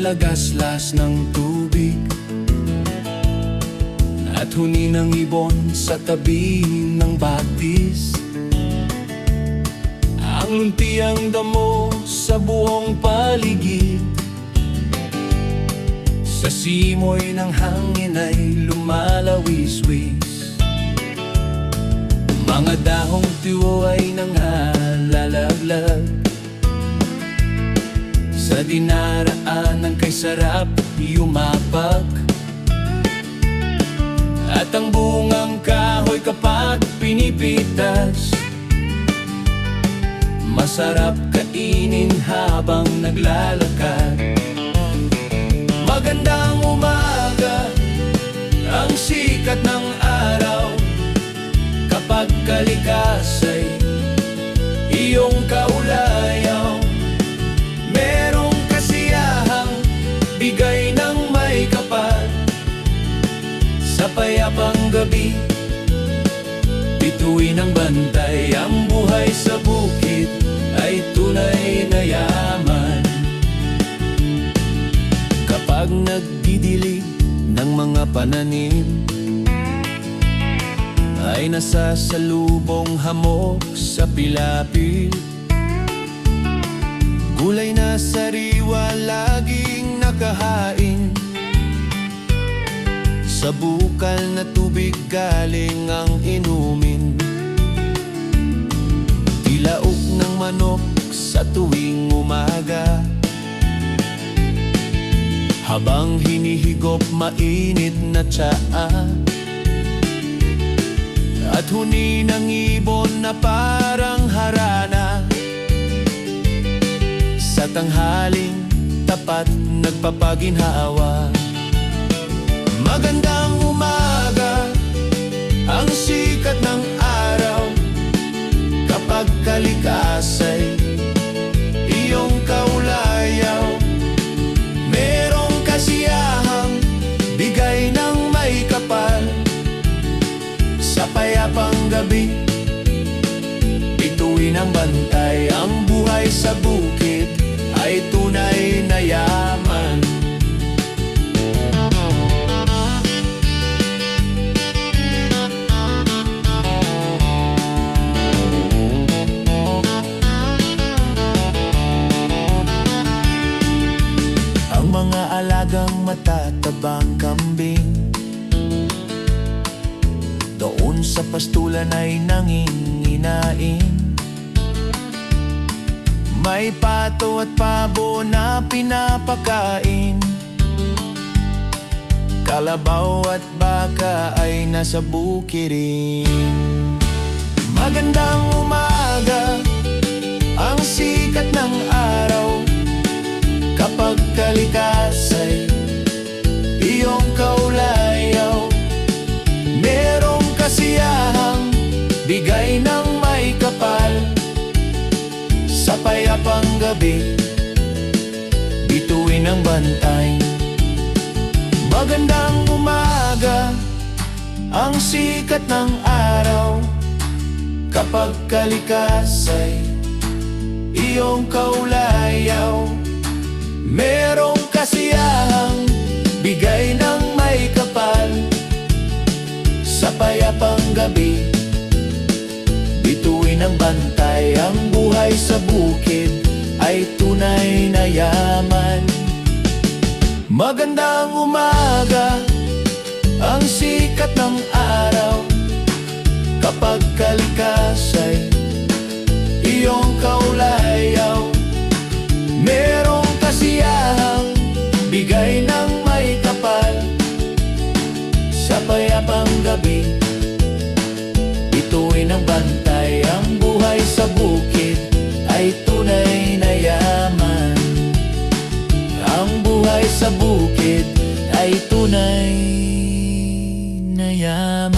lagaslas ng tubig at huni ng ibon sa tabi ng batis. Ang luntiang damo sa buong paligid, sa simoy ng hangin ay lumalawiswis. Mga dahong tiyo ay nangalalaglag sa dinaraanan kay sarap yumapag. At ang bungang kahoy kapag pinipitas, masarap kainin habang naglalakad. Magandang umaga, ang sikat ng araw, kapag kalikas ay iyong kaulayaw. Merong kasiyahang bigay ng may kapal, sa payapang gabi, bituin ng bantay. Ang buhay sa bukid ay tunay na yaman. Kapag nagdidilig ng mga pananim, ay nasasalubong hamok sa pilapil. Gulay na sariwa laging nakahain, sa bukal na tubig galing ang inumin. Tilaok ng manok sa tuwing umaga, habang hinihigop mainit na tsaa. At huni ng ibon na parang harana, sa tanghaling tapat nagpapaginhawa. Magandang umaga, ang sikat ng araw, kapag kalikas ay iyong kaulayaw. Merong kasiyahang bigay ng may kapal, sa payapang gabi, bituin ang bantay. Ang buhay sa bukid ay tunay na yaman. Ang mga alagang matatabang kambing doon sa pastulan ay nanginginain. May pato at pabo na pinapakain, kalabaw at baka ay nasa bukirin. Magandang umaga, ang sikat ng araw, kapag kalikas ay iyong kaulayaw. Merong kasiyahang bigay ng may kapal, sa payapang gabi, bituin ang bantay. Magandang umaga, ang sikat ng araw, kapag kalikas ay iyong kaulayaw. Merong kasiyahang bigay ng may kapal, sa payapang gabi, bituin ang bantay. Ang buhay sa bukid ay tunay na yaman. Magandang umaga, ang sikat ng araw, kapag kalikas ay iyong kaulayaw. Merong kasiyahang bigay ng may kapal, sa payapang gabi, bituin ang bantay. Ang buhay sa bukid ay tunay na yaman. Ang buhay sa bukid ay tunay na yaman.